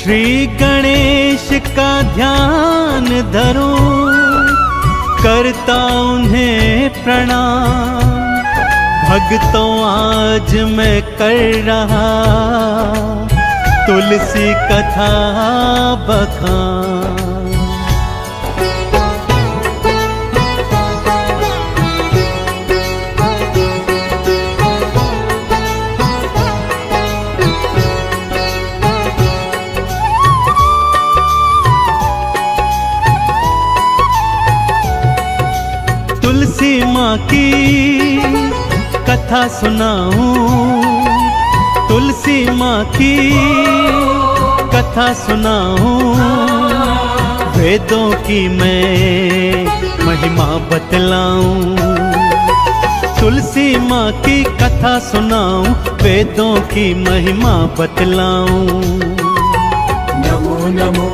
श्री गणेश का ध्यान धरूं, करता उन्हें प्रणाम। भक्तों आज मैं कर रहा तुलसी कथा बखान। तुलसी माँ की कथा सुनाऊं, तुलसी माँ की कथा सुनाऊं। वेदों की मैं महिमा बतलाऊं, तुलसी माँ की कथा सुनाऊं, वेदों की महिमा बतलाऊं। नमो नमो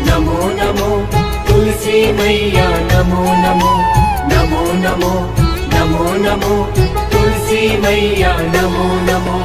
नमो नमो तुलसी मैया, नमो नमो नमो नमो नमो नमो तुलसी मैया, नमो नमो।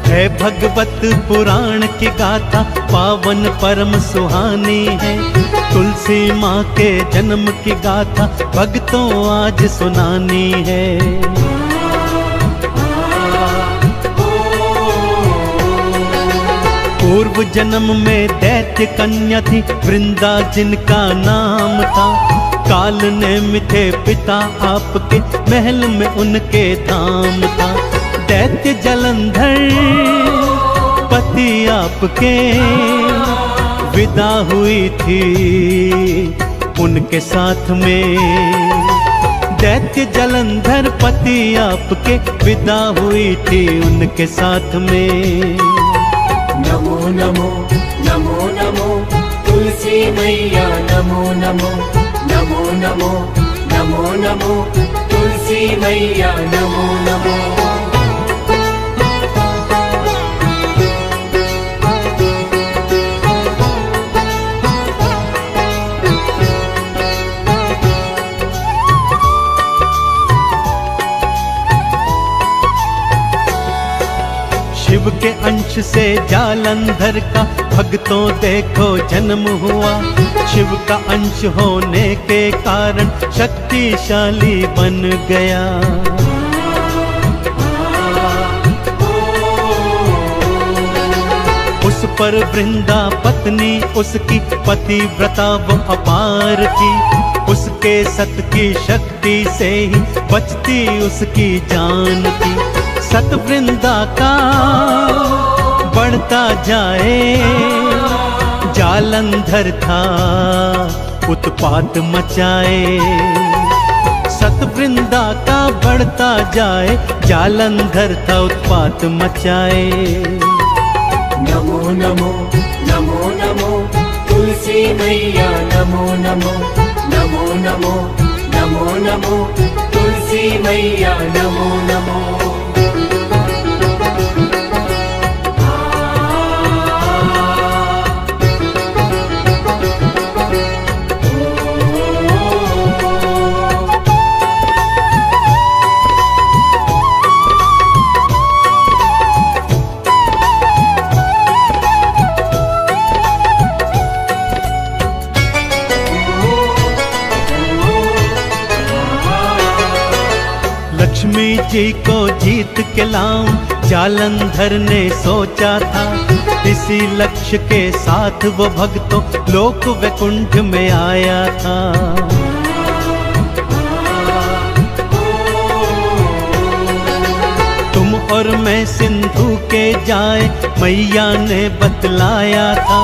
है भगवत पुराण की गाथा, पावन परम सुहानी है। तुलसी माँ के जन्म की गाथा भक्तों आज सुनानी है। पूर्व जन्म में दैत्य कन्या थी, वृंदा जिनका नाम था। काल ने मिथे पिता आपके, महल में उनके धाम था। दैत्य जलंधर पति आपके, विदा हुई थी उनके साथ में। दैत्य जलंधर पति आपके, विदा हुई थी उनके साथ में। नमो नमो नमो नमो तुलसी मैया, नमो नमो नमो नमो नमो नमो तुलसी मैया, नमो नमो। शिव के अंश से जालंधर का भक्तों देखो जन्म हुआ। शिव का अंश होने के कारण शक्तिशाली बन गया। उस पर वृंदा पत्नी उसकी पतिव्रता वो अपार थी। उसके सत की शक्ति से ही बचती उसकी जान थी। सत वृंदा का बढ़ता जाए, जालंधर था उत्पात मचाए। सत वृंदा का बढ़ता जाए, जालंधर था उत्पात मचाए। नमो नमो नमो नमो तुलसी मैया, नमो नमो नमो नमो नमो नमो तुलसी मैया, नमो नमो। लक्ष्मी जी को जीत के लाऊं, जालंधर ने सोचा था। इसी लक्ष्य के साथ वो भक्तों लोक वैकुंठ में आया था। तुम और मैं सिंधु के जाए, मैया ने बतलाया था।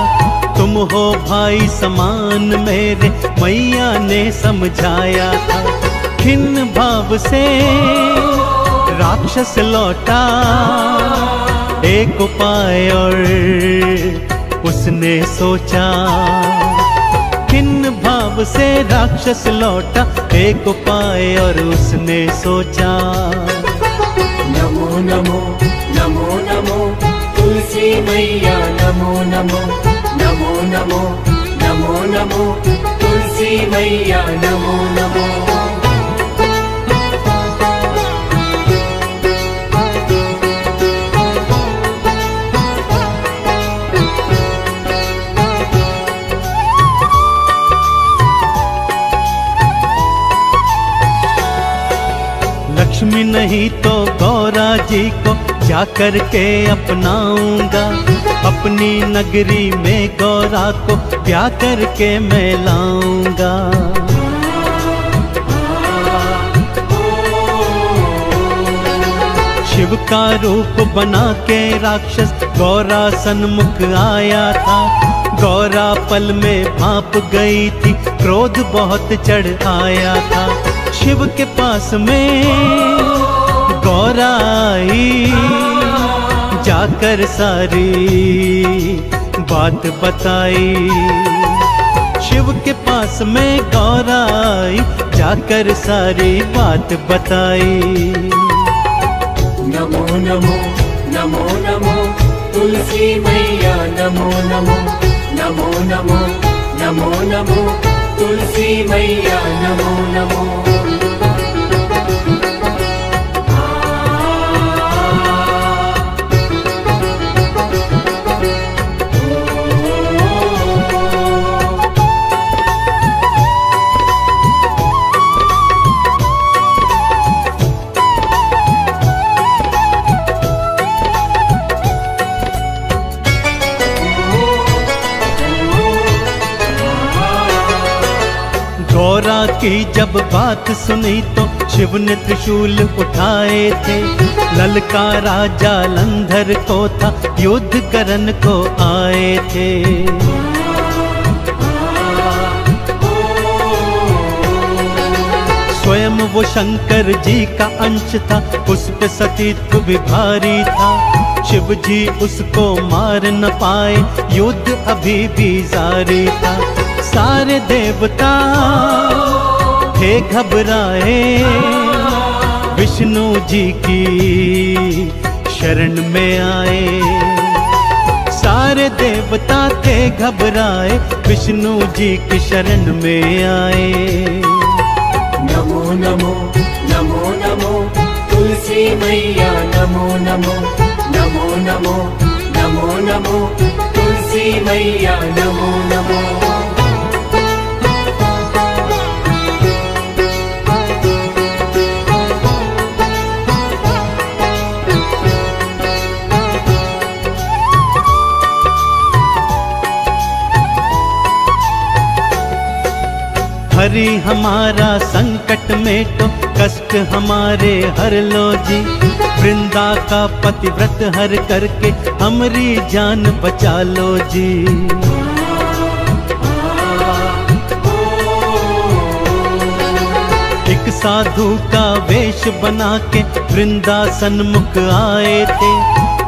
तुम हो भाई समान मेरे, मैया ने समझाया था। खिन्न भाव से राक्षस लौटा, एक उपाय और उसने सोचा। तब से राक्षस लौटा एक उपाय और उसने सोचा। नमो नमो नमो नमो तुलसी मैया नमो नमो नमो नमो नमो नमो तुलसी मैया नमो नमो। लक्ष्मी नहीं तो गौरा जी को जाकर के अपनाऊंगा, अपनी नगरी में गौरा को ब्याह करके मैं लाऊंगा। शिव का रूप बना के राक्षस गौरा सन्मुख आया था। गौरा पल में भाप गई थी, क्रोध बहुत चढ़ आया था। शिव के पास में गौरा आई, जाकर सारी बात बताई। शिव के पास में गौरा आई, जाकर सारी बात बताई। नमो नमो नमो नमो तुलसी मैया नमो नमो नमो नमो नमो नमो तुलसी मैया नमो नमो। गौरा की जब बात सुनी तो शिव ने त्रिशूल उठाए थे। ललकारा जालंधर को था, युद्ध करन को आए थे। स्वयं वो शंकर जी का अंश था, उस पे सतीत्व भी भारी था। शिव जी उसको मार न पाए, युद्ध अभी भी जारी था। सारे देवता थे घबराए, विष्णु जी की शरण में आए। सारे देवता थे घबराए, विष्णु जी की शरण में आए। नमो नमो नमो नमो तुलसी मैया नमो नमो नमो नमो नमो नमो तुलसी मैया नमो नमो। हरि हमारा संकट में तो कष्ट हमारे हर लो जी। वृंदा का पतिव्रत हर करके हमारी जान बचा लो जी। एक साधु का वेश बना के वृंदा सन्मुख आए थे।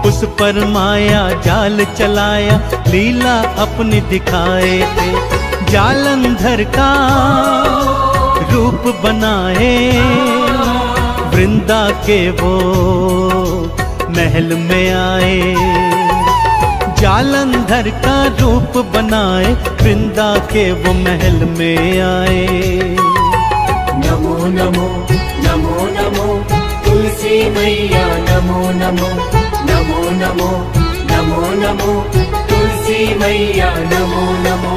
उस पर माया जाल चलाया, लीला अपनी दिखाए थे। जालंधर का रूप बनाए, वृंदा के वो महल में आए। जालंधर का रूप बनाए, वृंदा के वो महल में आए। नमो नमो नमो नमो तुलसी मैया नमो नमो नमो नमो नमो नमो तुलसी मैया नमो नमो।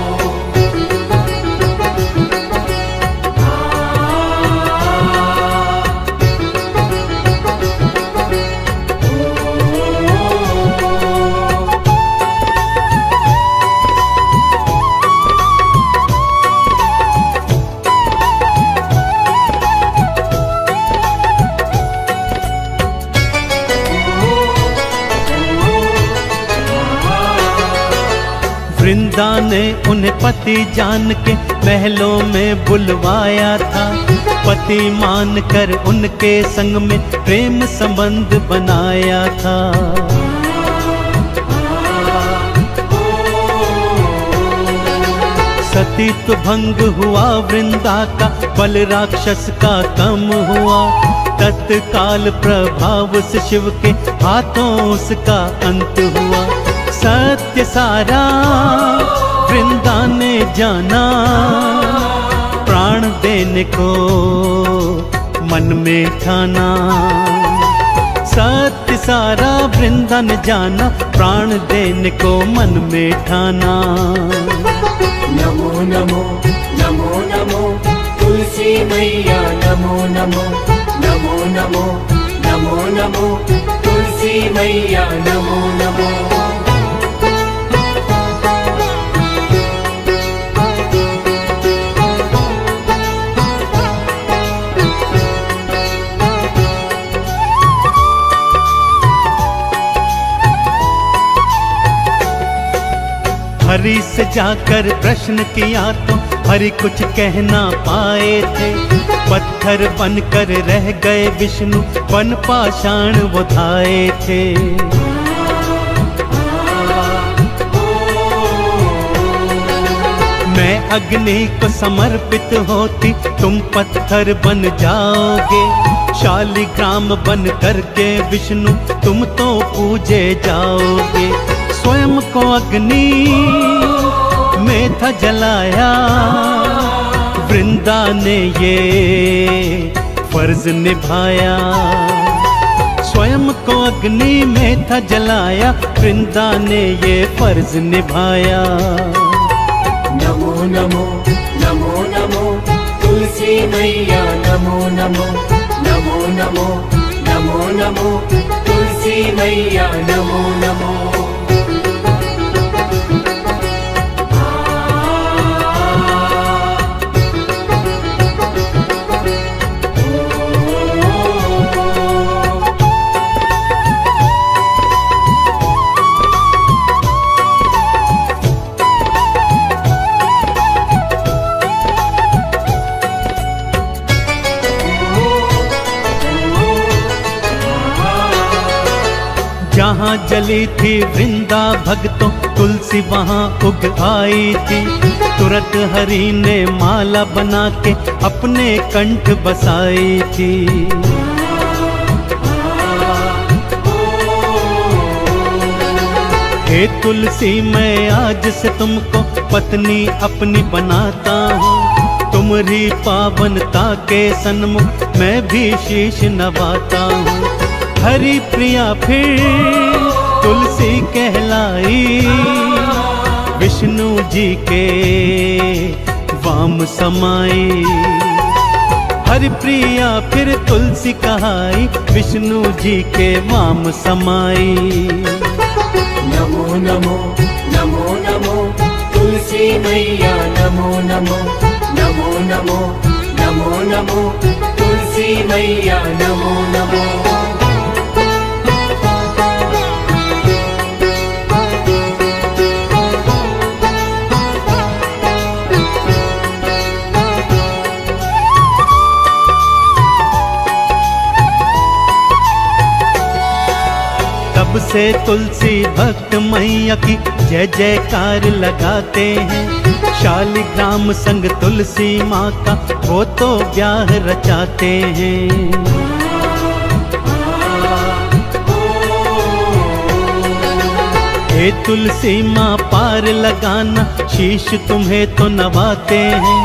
वृंदा ने उन्हें पति जान के महलों में बुलवाया था। पति मान कर उनके संग में प्रेम संबंध बनाया था। सती अस्तित्व भंग हुआ वृंदा का, बल राक्षस का कम हुआ। तत्काल प्रभाव से शिव के हाथों उसका अंत हुआ। सत्य सारा वृंदा ने जाना, प्राण देने को मन में ठाना। सत्य सारा वृंदा ने जाना, प्राण देने को मन में ठाना। नमो नमो नमो नमो तुलसी मैया, नमो नमो नमो नमो नमो नमो तुलसी मैया, नमो नमो। हरि से जाकर प्रश्न किया तो हरि कुछ कहना पाए थे। पत्थर बनकर रह गए विष्णु, वन पाषाण वो धाए थे। मैं अग्नि को समर्पित होती, तुम पत्थर बन जाओगे। शालिग्राम बन करके विष्णु तुम तो पूजे जाओगे। स्वयं को अग्नि में था जलाया, वृंदा ने ये फर्ज निभाया। स्वयं को अग्नि में था जलाया, वृंदा ने ये फर्ज निभाया। नमो नमो नमो नमो तुलसी मैया, नमो नमो नमो नमो नमो नमो तुलसी मैया, नमो नमो। जहाँ जली थी वृंदा भक्तों, तुलसी वहाँ उग आई थी। तुरंत हरि ने माला बना के अपने कंठ बसाई थी। हे तुलसी, मैं आज से तुमको पत्नी अपनी बनाता हूँ। तुम्हारी पावनता के सन्मुख मैं भी शीश नवाता हूँ। हरि प्रिया फिर तुलसी कहलाई, विष्णु जी के वाम समाई। हरि प्रिया फिर तुलसी कहाई, विष्णु जी के वाम समाई। नमो नमो नमो नमो तुलसी मैया, नमो नमो नमो नमो नमो नमो तुलसी मैया, नमो नमो। तब से तुलसी भक्त मैया की जय जयकार लगाते हैं। शालिग्राम संग तुलसी माँ का वो तो ब्याह रचाते हैं। हे तुलसी माँ पार लगाना, शीश तुम्हें तो नवाते हैं।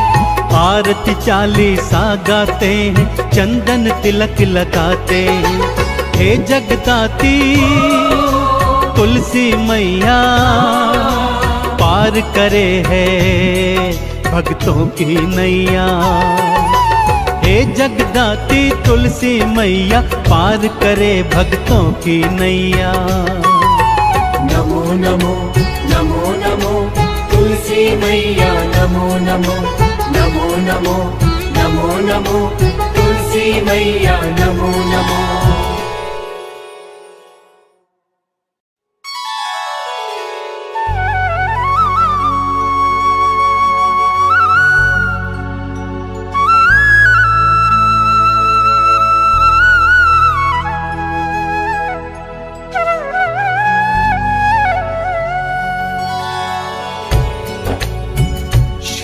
आरती चालीसा गाते हैं, चंदन तिलक लगाते हैं। हे जगदाती तुलसी मैया, पार करे है भक्तों की नैया। हे जगदाती तुलसी मैया, पार करे भक्तों की नैया। नमो नमो नमो नमो तुलसी मैया, नमो नमो नमो नमो नमो नमो तुलसी मैया, नमो नमो।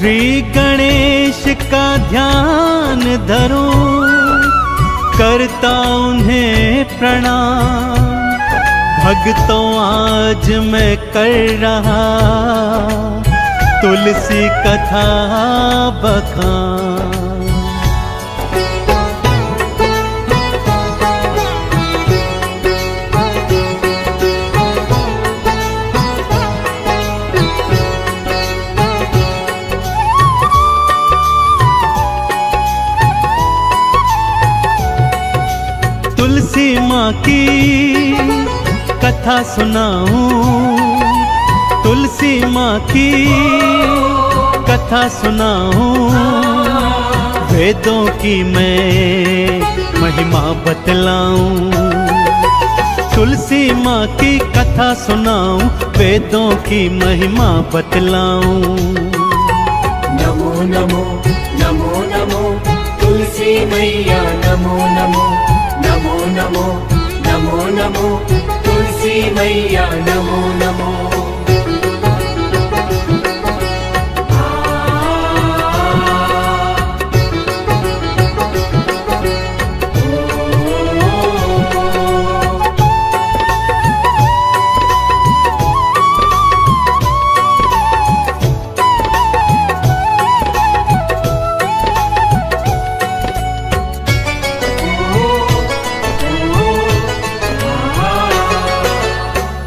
श्री गणेश का ध्यान धरूं, करता उन्हें प्रणाम। भक्तों आज मैं कर रहा तुलसी कथा बखान। तुलसी माँ की कथा सुनाऊं, तुलसी माँ की कथा सुनाऊं। वेदों की मैं महिमा बतलाऊं, तुलसी माँ की कथा सुनाऊं, वेदों की महिमा बतलाऊं। नमो नमो नमो नमो तुलसी मैया, नमो नमो नमो नमो नमो नमो तुलसी मैया, नमो नमो।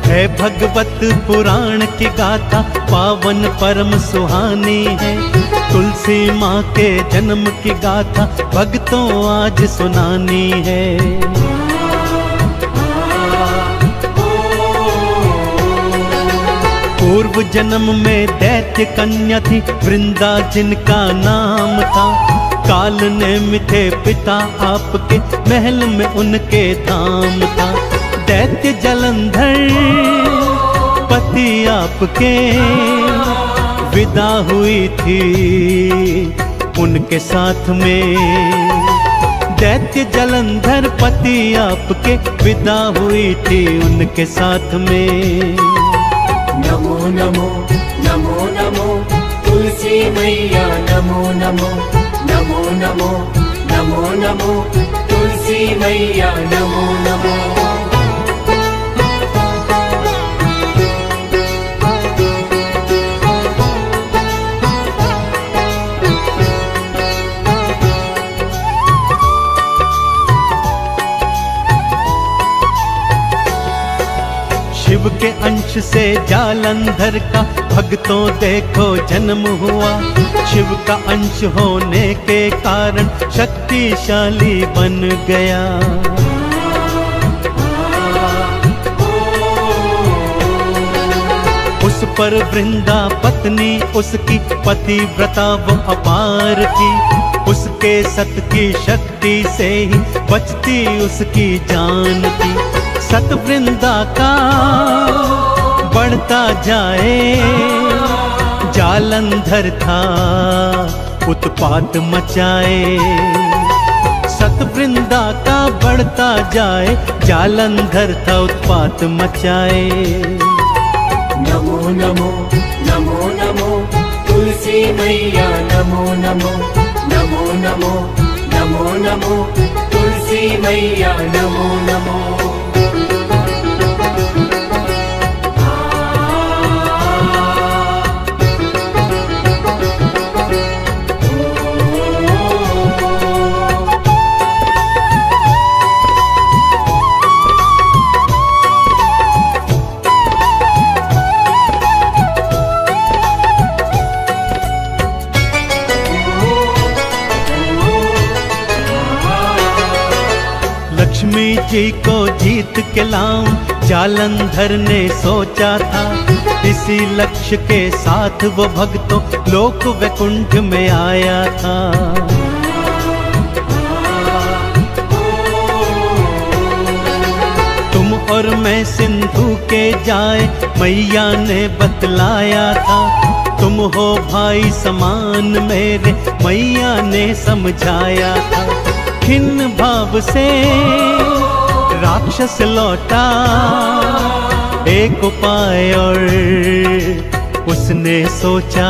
है भगवत पुराण की गाथा, पावन परम सुहानी है। तुलसी माँ के जन्म की गाथा भक्तों आज सुनानी है। पूर्व जन्म में दैत्य कन्या थी, वृंदा जिनका नाम था। काल ने मिथे पिता आपके, महल में उनके धाम था। दैत्य जलंधर पति आपके, विदा हुई थी उनके साथ में। दैत्य जलंधर पति आपके, विदा हुई थी उनके साथ में। नमो नमो नमो नमो तुलसी मैया, नमो नमो नमो नमो नमो नमो तुलसी मैया, नमो नमो। शिव के अंश से जालंधर का भक्तों देखो जन्म हुआ। शिव का अंश होने के कारण शक्तिशाली बन गया। उस पर वृंदा पत्नी उसकी पतिव्रता वो अपार की। उसके सत की शक्ति से ही बचती उसकी जान की। सत वृंदा का बढ़ता जाए, जालंधर था उत्पात मचाए। सत वृंदा का बढ़ता जाए, जालंधर था उत्पात मचाए। नमो नमो नमो नमो तुलसी मैया, नमो नमो नमो नमो नमो नमो तुलसी मैया, नमो नमो। लक्ष्मी जी को जीत के लाऊं जालंधर ने सोचा था। इसी लक्ष्य के साथ वो भक्तों लोक वैकुंठ में आया था। तुम और मैं सिंधु के जाए मैया ने बतलाया था। तुम हो भाई समान मेरे मैया ने समझाया था। खिन्न भाव से राक्षस लौटा, एक उपाय और उसने सोचा।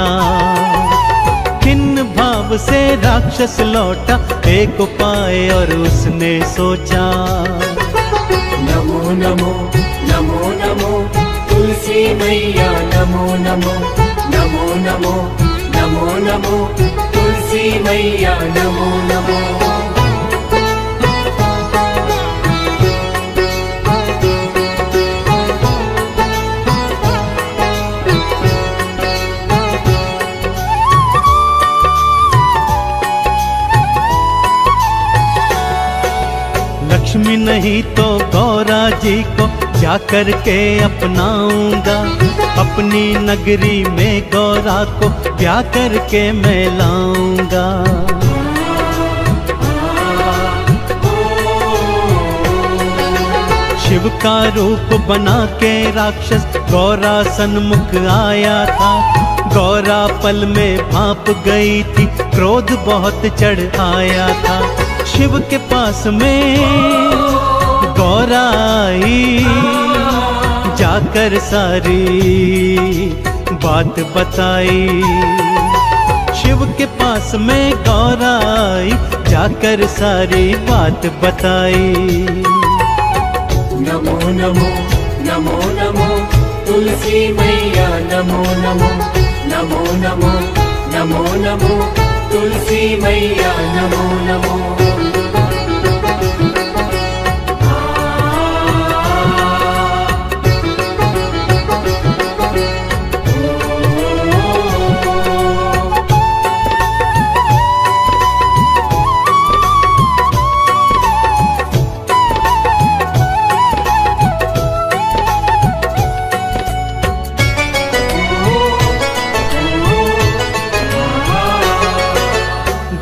से राक्षस लौटा एक उपाय और उसने सोचा। नमो नमो नमो नमो तुलसी मैया नमो नमो नमो नमो नमो नमो तुलसी मैया नमो नमो। लक्ष्मी नहीं तो गौरा जी को जा कर के अपनाऊंगा, अपनी नगरी में गौरा को ब्याह करके मैं लाऊंगा। शिव का रूप बना के राक्षस गौरा सन्मुख आया था। गौरा पल में भाप गई थी, क्रोध बहुत चढ़ आया था। शिव के पास में गौरा आई, जाकर सारी बात बताई। शिव के पास में गौरा आई, जाकर सारी बात बताई। नमो नमो नमो नमो तुलसी मैया नमो नमो नमो नमो नमो नमो तुलसी मैया नमो नमो।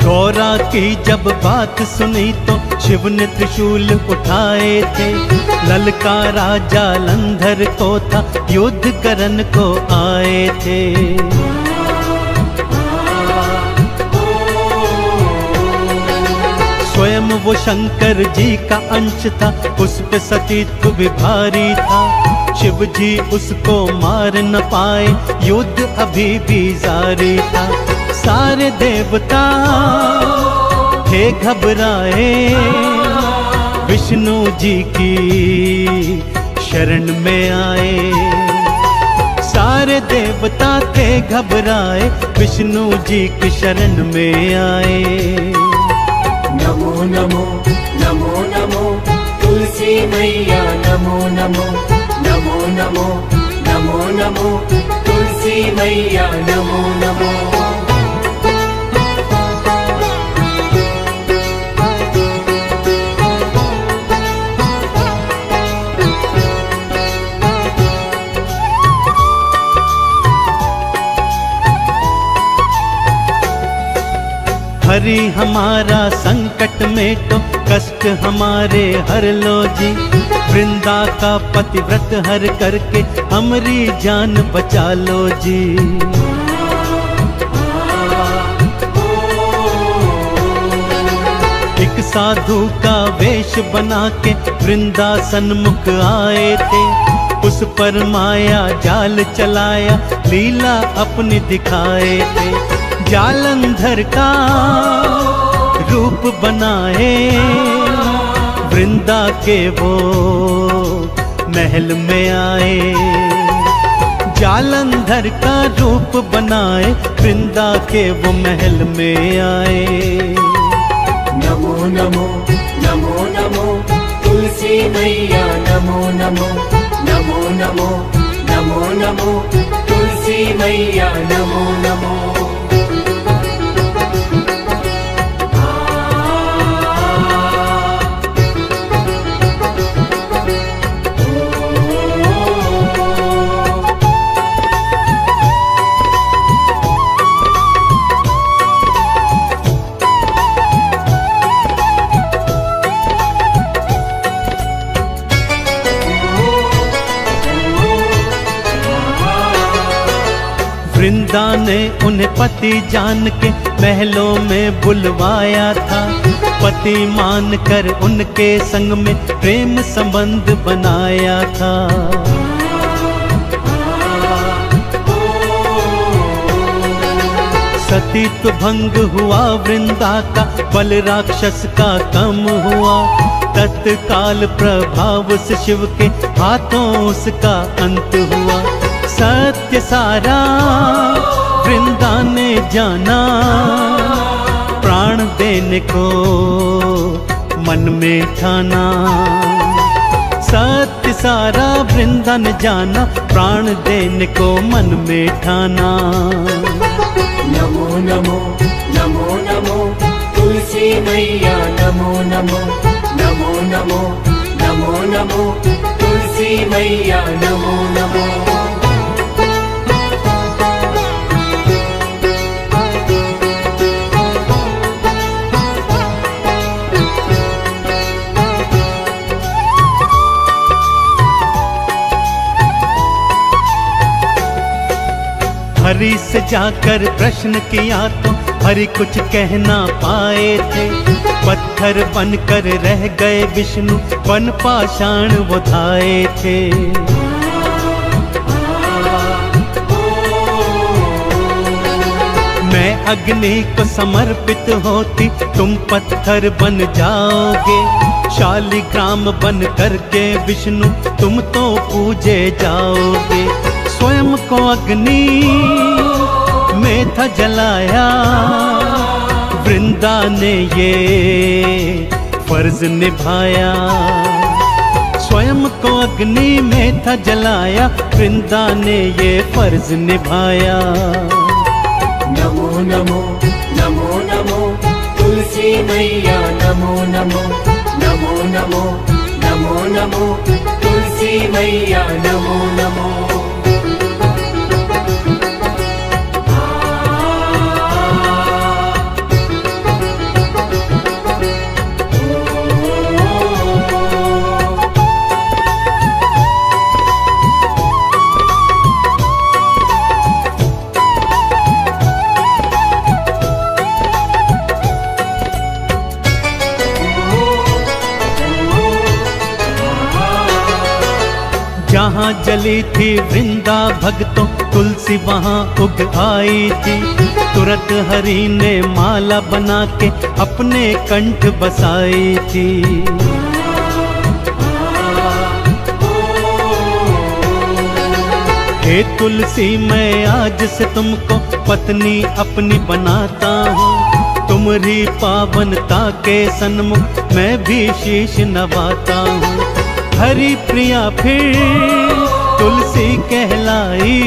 गौरा की जब बात सुनी तो शिव ने त्रिशूल उठाए थे। ललकारा जालंधर को था, युद्ध करन को आए थे। स्वयं वो शंकर जी का अंश था, उस पे सतीत्व भी भारी था। शिव जी उसको मार न पाए, युद्ध अभी भी जारी था। सारे देवता थे घबराए, विष्णु जी की शरण में आए। सारे देवता थे घबराए, विष्णु जी की शरण में आए। नमो नमो नमो नमो तुलसी मैया नमो नमो नमो नमो नमो नमो तुलसी मैया नमो नमो। हरि हमारा संकट मेटो, कष्ट हमारे हर लो जी। वृंदा का पतिव्रत हर करके हमारी जान बचा लो जी। एक साधु का वेश बना के वृंदा सन्मुख आए थे। उस पर माया जाल चलाया, लीला अपनी दिखाए थे। जालंधर का रूप बनाए, वृंदा के वो महल में आए। जालंधर का रूप बनाए, वृंदा के वो महल में आए। नमो नमो नमो नमो तुलसी मैया नमो नमो नमो नमो नमो नमो तुलसी मैया नमो नमो। वृंदा ने उन्हें पति जान के महलों में बुलवाया था। पति मान कर उनके संग में प्रेम संबंध बनाया था। सतीत्व भंग हुआ वृंदा का, बल राक्षस का कम हुआ। तत्काल प्रभाव से शिव के हाथों उसका अंत हुआ। सत्य सारा वृंदा ने जाना, प्राण देने को मन में ठाना। सत्य सारा वृंदा ने जाना, प्राण देने को मन में ठाना। नमो नमो नमो नमो तुलसी मैया, नमो नमो नमो नमो नमो नमो तुलसी मैया, नमो नमो। हरि से जाकर प्रश्न किया तो हरि कुछ कह ना पाए थे। पत्थर बनकर रह गए विष्णु, बन पाषाण वो धाए थे। मैं अग्नि को समर्पित होती, तुम पत्थर बन जाओगे। शालिग्राम बन करके विष्णु तुम तो पूजे जाओगे। स्वयं को अग्नि में था जलाया, वृंदा ने ये फर्ज निभाया। स्वयं को अग्नि में था जलाया, वृंदा ने ये फर्ज निभाया। नमो नमो नमो नमो तुलसी मैया, नमो नमो नमो नमो नमो नमो तुलसी मैया, नमो नमो। जहाँ जली थी वृंदा भक्तों, तुलसी वहाँ उग आई थी। तुरंत हरि ने माला बना के अपने कंठ बसाई थी। हे तुलसी, मैं आज से तुमको पत्नी अपनी बनाता हूँ। तुम्हारी पावनता के सन्मुख मैं भी शीश नवाता हूँ। हरि प्रिया फिर तुलसी कहलाई,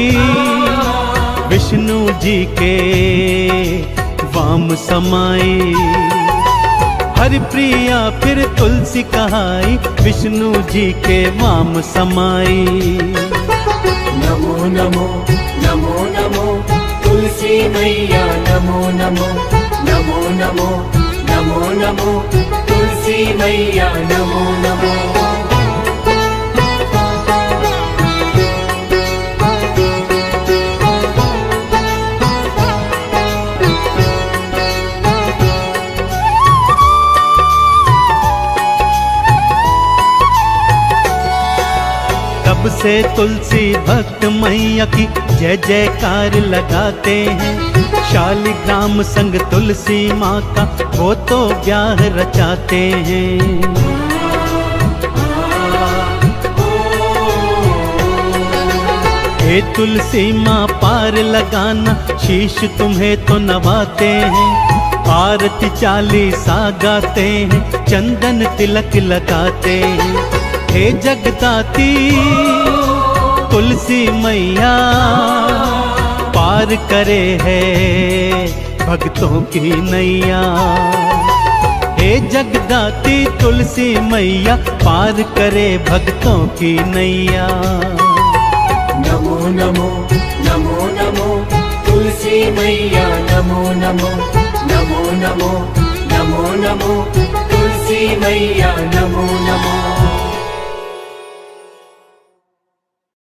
विष्णु जी के वाम समाई। हरि प्रिया फिर तुलसी कहाई, विष्णु जी के वाम समाई। नमो नमो नमो नमो तुलसी मैया, नमो नमो नमो नमो नमो नमो तुलसी मैया, नमो नमो। तब से तुलसी भक्त मैया की जय जयकार लगाते हैं। शालिग्राम संग तुलसी माँ का वो तो ब्याह रचाते हैं। हे तुलसी माँ पार लगाना, शीश तुम्हें तो नवाते हैं। आरती चालीसा गाते हैं, चंदन तिलक लगाते हैं। हे जगदाती तुलसी मैया, पार करे है भक्तों की नैया। हे जगदाती तुलसी मैया, पार करे भक्तों की नैया। नमो नमो नमो नमो तुलसी मैया, नमो नमो नमो नमो नमो नमो तुलसी मैया, नमो नमो।